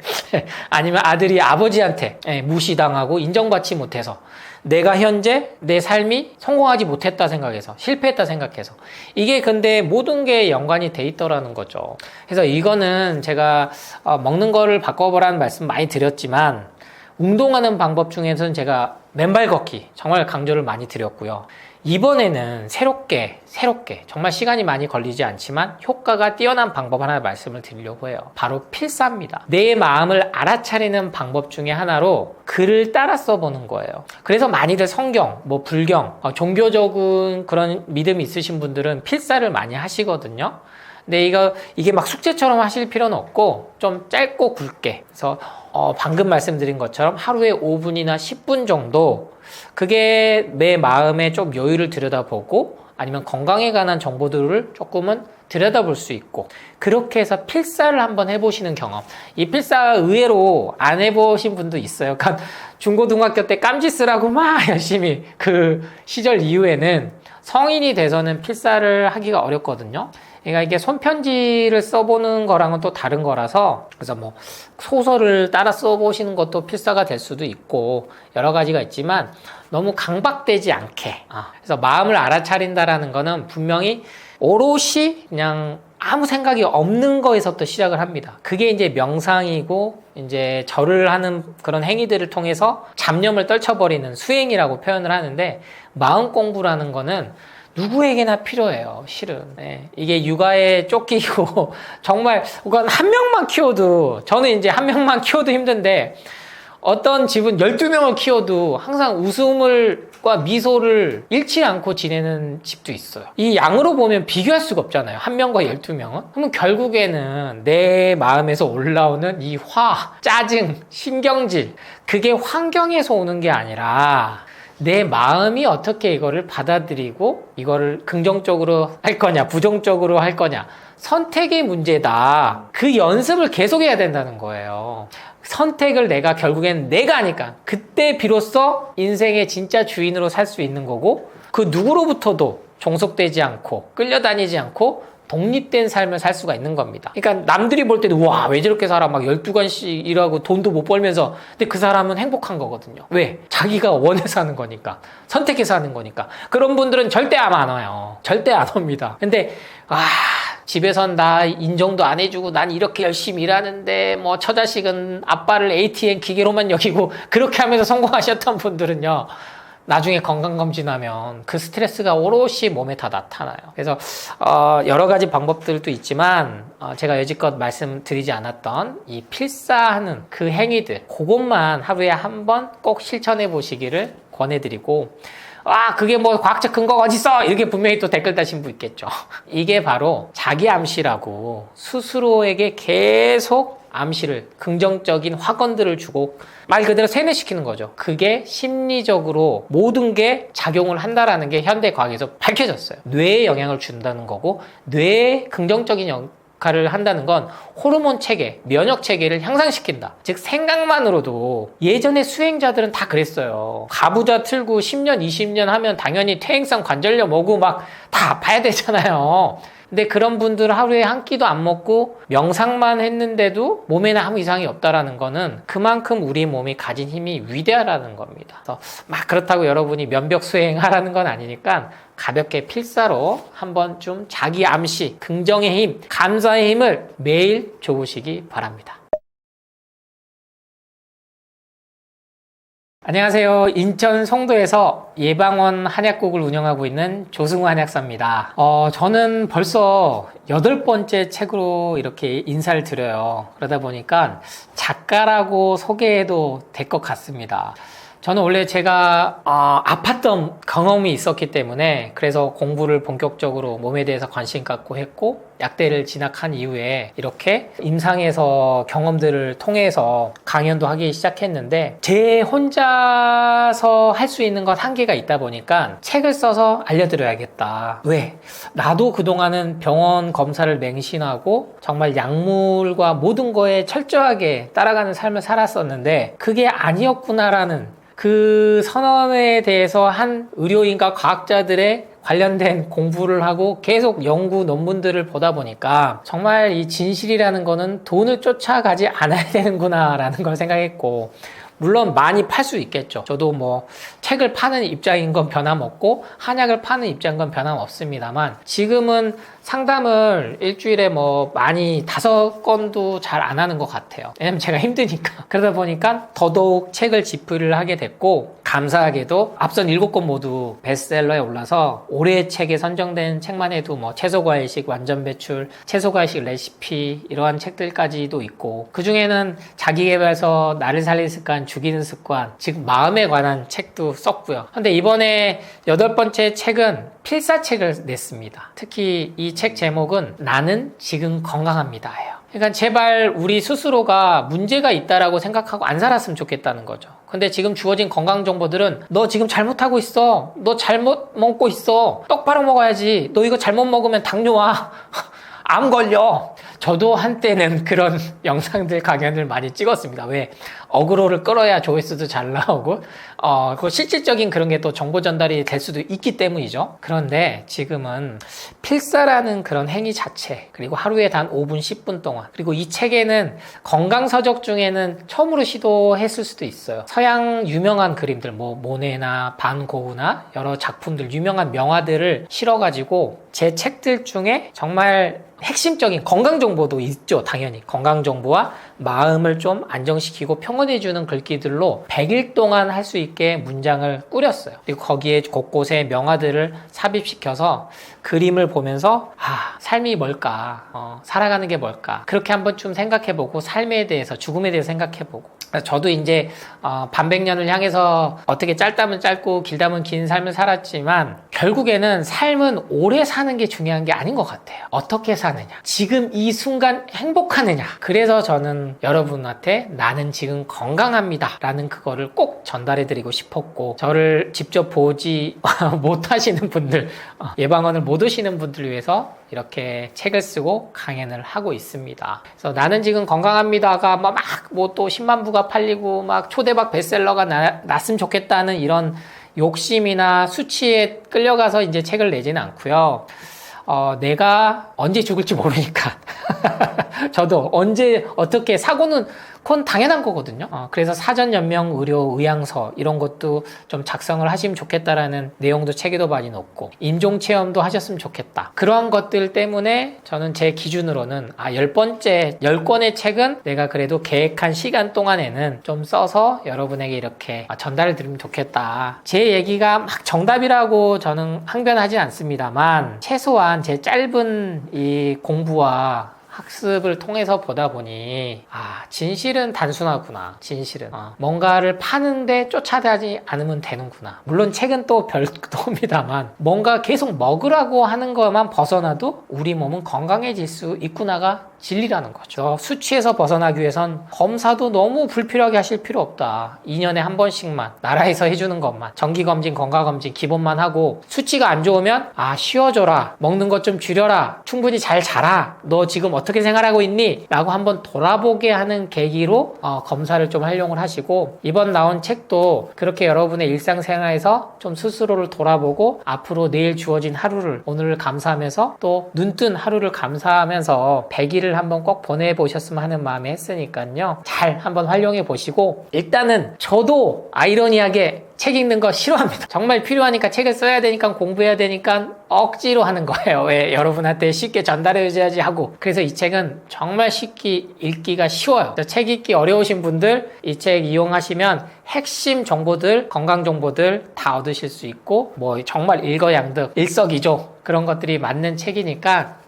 아니면 아들이 아버지한테 무시당하고 인정받지 못해서 내가 현재 내 삶이 성공하지 못했다 생각해서 실패했다 생각해서 이게 근데 모든 게 연관이 돼 있더라는 거죠. 그래서 이거는 제가 먹는 거를 바꿔보라는 말씀 많이 드렸지만 운동하는 방법 중에서는 제가 맨발 걷기 정말 강조를 많이 드렸고요. 이번에는 새롭게 정말 시간이 많이 걸리지 않지만 효과가 뛰어난 방법 하나 말씀을 드리려고 해요. 바로 필사입니다. 내 마음을 알아차리는 방법 중에 하나로 글을 따라 써보는 거예요. 그래서 많이들 성경, 불경, 종교적인 그런 믿음이 있으신 분들은 필사를 많이 하시거든요. 근데 이게 막 숙제처럼 하실 필요는 없고 좀 짧고 굵게. 그래서 방금 말씀드린 것처럼 하루에 5분이나 10분 정도 그게 내 마음에 좀 여유를 들여다보고 아니면 건강에 관한 정보들을 조금은 들여다볼 수 있고 그렇게 해서 필사를 한번 해보시는 경험. 이 필사 의외로 안 해보신 분도 있어요. 그러니까 중고등학교 때 깜지 쓰라고 막 열심히 그 시절 이후에는 성인이 돼서는 필사를 하기가 어렵거든요. 그러니까 이게 손편지를 써보는 거랑은 또 다른 거라서 그래서 소설을 따라 써보시는 것도 필사가 될 수도 있고 여러 가지가 있지만 너무 강박되지 않게 그래서 마음을 알아차린다라는 거는 분명히 오롯이 그냥 아무 생각이 없는 거에서부터 시작을 합니다. 그게 이제 명상이고 이제 절을 하는 그런 행위들을 통해서 잡념을 떨쳐버리는 수행이라고 표현을 하는데 마음 공부라는 거는 누구에게나 필요해요, 실은. 이게 육아에 쫓기고, 정말, 한 명만 키워도, 저는 이제 한 명만 키워도 힘든데, 어떤 집은 12명을 키워도 항상 웃음과 미소를 잃지 않고 지내는 집도 있어요. 이 양으로 보면 비교할 수가 없잖아요. 한 명과 12명은. 그러면 결국에는 내 마음에서 올라오는 이 짜증, 신경질, 그게 환경에서 오는 게 아니라, 내 마음이 어떻게 이거를 받아들이고 이거를 긍정적으로 할 거냐 부정적으로 할 거냐 선택의 문제다. 그 연습을 계속해야 된다는 거예요. 선택을 결국엔 내가 하니까 그때 비로소 인생의 진짜 주인으로 살 수 있는 거고 그 누구로부터도 종속되지 않고 끌려다니지 않고 독립된 삶을 살 수가 있는 겁니다. 그러니까 남들이 볼 때도 와, 왜 저렇게 살아? 막 12시간씩 일하고 돈도 못 벌면서. 근데 그 사람은 행복한 거거든요. 왜? 자기가 원해서 하는 거니까. 선택해서 하는 거니까. 그런 분들은 절대 안 와요. 절대 안 옵니다. 근데 집에선 나 인정도 안 해주고 난 이렇게 열심히 일하는데 뭐 처자식은 아빠를 ATM 기계로만 여기고 그렇게 하면서 성공하셨던 분들은요. 나중에 건강검진하면 그 스트레스가 오롯이 몸에 다 나타나요. 그래서 여러 가지 방법들도 있지만 제가 여지껏 말씀드리지 않았던 이 필사하는 그 행위들 그것만 하루에 한 번 꼭 실천해 보시기를 권해드리고 그게 뭐 과학적 근거가 어딨어? 이렇게 분명히 또 댓글 다신 분 있겠죠. 이게 바로 자기 암시라고 스스로에게 계속 암시를 긍정적인 확언들을 주고 말 그대로 세뇌시키는 거죠. 그게 심리적으로 모든 게 작용을 한다라는 게 현대 과학에서 밝혀졌어요. 뇌에 영향을 준다는 거고 뇌에 긍정적인 역할을 한다는 건 호르몬 체계, 면역 체계를 향상시킨다. 즉 생각만으로도 예전에 수행자들은 다 그랬어요. 가부좌 틀고 10년, 20년 하면 당연히 퇴행성 관절염 오고 막 다 아파야 되잖아요. 근데 그런 분들 하루에 한 끼도 안 먹고 명상만 했는데도 몸에는 아무 이상이 없다라는 거는 그만큼 우리 몸이 가진 힘이 위대하다는 겁니다. 그래서 막 그렇다고 여러분이 면벽 수행하라는 건 아니니까 가볍게 필사로 한번 좀 자기 암시, 긍정의 힘, 감사의 힘을 매일 줘보시기 바랍니다. 안녕하세요. 인천 송도에서 예방원 한약국을 운영하고 있는 조승우 한약사입니다. 저는 벌써 8번째 책으로 이렇게 인사를 드려요. 그러다 보니까 작가라고 소개해도 될 것 같습니다. 저는 원래 제가 아팠던 경험이 있었기 때문에 그래서 공부를 본격적으로 몸에 대해서 관심 갖고 했고 약대를 진학한 이후에 이렇게 임상에서 경험들을 통해서 강연도 하기 시작했는데 제 혼자서 할 수 있는 건 한계가 있다 보니까 책을 써서 알려드려야겠다. 왜? 나도 그동안은 병원 검사를 맹신하고 정말 약물과 모든 거에 철저하게 따라가는 삶을 살았었는데 그게 아니었구나라는 그 선언에 대해서 한 의료인과 과학자들의 관련된 공부를 하고 계속 연구 논문들을 보다 보니까 정말 이 진실이라는 거는 돈을 쫓아가지 않아야 되는구나 라는 걸 생각했고 물론 많이 팔 수 있겠죠. 저도 뭐 책을 파는 입장인 건 변함없고 한약을 파는 입장인 건 변함없습니다만 지금은 상담을 일주일에 뭐 많이 5건도 잘 안 하는 것 같아요. 왜냐면 제가 힘드니까. 그러다 보니까 더더욱 책을 집필을 하게 됐고 감사하게도 앞선 7권 모두 베스트셀러에 올라서 올해의 책에 선정된 책만 해도 뭐 채소과일식 완전 배출, 채소과일식 레시피 이러한 책들까지도 있고 그중에는 자기계발서, 나를 살리는 습관, 죽이는 습관, 즉 마음에 관한 책도 썼고요. 근데 이번에 8번째 책은 필사책을 냈습니다. 특히 이 책 제목은 나는 지금 건강합니다예요. 그러니까 제발 우리 스스로가 문제가 있다라고 생각하고 안 살았으면 좋겠다는 거죠. 근데 지금 주어진 건강 정보들은 너 지금 잘못하고 있어. 너 잘못 먹고 있어. 똑바로 먹어야지. 너 이거 잘못 먹으면 당뇨 와. 암 걸려. 저도 한때는 그런 영상들 강연을 많이 찍었습니다. 왜? 어그로를 끌어야 조회수도 잘 나오고 그 실질적인 그런 게 또 정보 전달이 될 수도 있기 때문이죠. 그런데 지금은 필사라는 그런 행위 자체 그리고 하루에 단 5분 10분 동안 그리고 이 책에는 건강서적 중에는 처음으로 시도했을 수도 있어요. 서양 유명한 그림들 뭐 모네나 반 고흐나 여러 작품들 유명한 명화들을 실어가지고 제 책들 중에 정말 핵심적인 건강 정보도 있죠. 당연히 건강 정보와 마음을 좀 안정시키고 평온해주는 글귀들로 100일 동안 할 수 있게 문장을 꾸렸어요. 그리고 거기에 곳곳에 명화들을 삽입시켜서 그림을 보면서 삶이 뭘까, 살아가는 게 뭘까 그렇게 한번 좀 생각해보고 삶에 대해서 죽음에 대해서 생각해보고 저도 이제 반백년을 향해서 어떻게 짧다면 짧고 길다면 긴 삶을 살았지만 결국에는 삶은 오래 사는 게 중요한 게 아닌 것 같아요. 어떻게 사느냐, 지금 이 순간 행복하느냐. 그래서 저는 여러분한테 나는 지금 건강합니다 라는 그거를 꼭 전달해드리고 싶었고 저를 직접 보지 못하시는 분들 예방원을 못 오시는 분들을 위해서 이렇게 책을 쓰고 강연을 하고 있습니다. 그래서 나는 지금 건강합니다가 막 뭐 또 10만 부가 팔리고 막 초대박 베스트셀러가 났으면 좋겠다는 이런 욕심이나 수치에 끌려가서 이제 책을 내지는 않고요. 내가 언제 죽을지 모르니까 저도 언제 어떻게 사고는 그건 당연한 거거든요. 그래서 사전 연명 의료 의향서 이런 것도 좀 작성을 하시면 좋겠다라는 내용도 책에도 많이 넣고 임종 체험도 하셨으면 좋겠다. 그러한 것들 때문에 저는 제 기준으로는 10권의 책은 내가 그래도 계획한 시간 동안에는 좀 써서 여러분에게 이렇게 전달을 드리면 좋겠다. 제 얘기가 막 정답이라고 저는 항변하지 않습니다만 최소한 제 짧은 이 공부와 학습을 통해서 보다 보니 진실은 단순하구나. 진실은 뭔가를 파는데 쫓아다니지 않으면 되는구나. 물론 책은 또 별도입니다만 뭔가 계속 먹으라고 하는 것만 벗어나도 우리 몸은 건강해질 수 있구나가 진리라는 거죠. 수치에서 벗어나기 위해선 검사도 너무 불필요하게 하실 필요 없다. 2년에 한 번씩만 나라에서 해주는 것만 정기검진 건강검진 기본만 하고 수치가 안 좋으면 쉬어줘라, 먹는 것 좀 줄여라, 충분히 잘 자라, 너 지금 어떻게 생활하고 있니? 라고 한번 돌아보게 하는 계기로 검사를 좀 활용을 하시고, 이번 나온 책도 그렇게 여러분의 일상생활에서 좀 스스로를 돌아보고 앞으로 내일 주어진 하루를 오늘을 감사하면서 또 눈뜬 하루를 감사하면서 100일을 한번 꼭 보내보셨으면 하는 마음에 했으니까요. 잘 한번 활용해 보시고, 일단은 저도 아이러니하게 책 읽는 거 싫어합니다. 정말 필요하니까 책을 써야 되니까 공부해야 되니까 억지로 하는 거예요. 왜 여러분한테 쉽게 전달해줘야지 하고. 그래서 이 책은 정말 쉽게 읽기가 쉬워요. 책 읽기 어려우신 분들 이 책 이용하시면 핵심 정보들, 건강 정보들 다 얻으실 수 있고 정말 읽어양득, 일석이조 그런 것들이 맞는 책이니까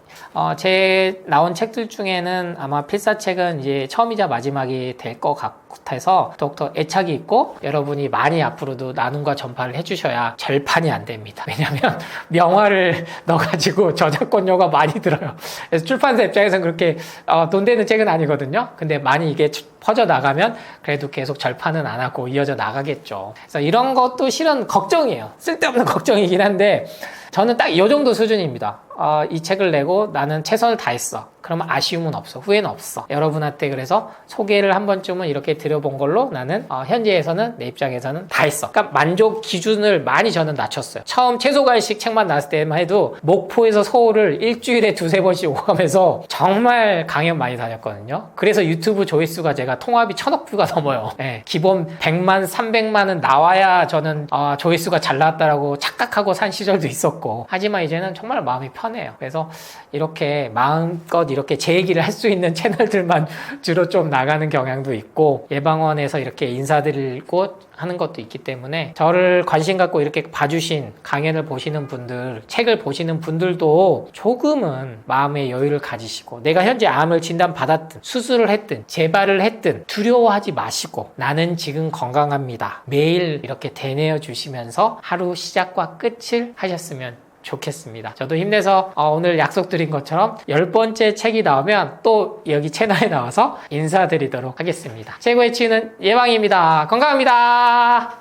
제 나온 책들 중에는 아마 필사책은 이제 처음이자 마지막이 될 것 같아서 더욱더 애착이 있고 여러분이 많이 앞으로도 나눔과 전파를 해주셔야 절판이 안 됩니다. 왜냐면 명화를 넣어가지고 저작권료가 많이 들어요. 그래서 출판사 입장에서는 그렇게 돈 되는 책은 아니거든요. 근데 많이 이게 퍼져 나가면 그래도 계속 절판은 안 하고 이어져 나가겠죠. 그래서 이런 것도 실은 걱정이에요. 쓸데없는 걱정이긴 한데 저는 딱 이 정도 수준입니다. 이 책을 내고 나는 최선을 다했어. 그러면 아쉬움은 없어. 후회는 없어. 여러분한테 그래서 소개를 한 번쯤은 이렇게 드려본 걸로 나는 현재에서는 내 입장에서는 다 했어. 그러니까 만족 기준을 많이 저는 낮췄어요. 처음 채소과일식 책만 나왔을 때만 해도 목포에서 서울을 일주일에 2-3번씩 오고 가면서 정말 강연 많이 다녔거든요. 그래서 유튜브 조회수가 제가 통합이 1000억 뷰가 넘어요. 네, 기본 100만, 300만은 나와야 저는 조회수가 잘 나왔다라고 착각하고 산 시절도 있었고, 하지만 이제는 정말 마음이 편해요. 그래서 이렇게 마음껏 이렇게 제 얘기를 할 수 있는 채널들만 주로 좀 나가는 경향도 있고, 예방원에서 이렇게 인사드리고 하는 것도 있기 때문에 저를 관심 갖고 이렇게 봐주신, 강연을 보시는 분들, 책을 보시는 분들도 조금은 마음의 여유를 가지시고, 내가 현재 암을 진단받았든 수술을 했든 재발을 했든 두려워하지 마시고 나는 지금 건강합니다, 매일 이렇게 되뇌어 주시면서 하루 시작과 끝을 하셨으면 좋겠습니다. 저도 힘내서 오늘 약속드린 것처럼 10번째 책이 나오면 또 여기 채널에 나와서 인사드리도록 하겠습니다. 최고의 치유는 예방입니다. 건강합니다.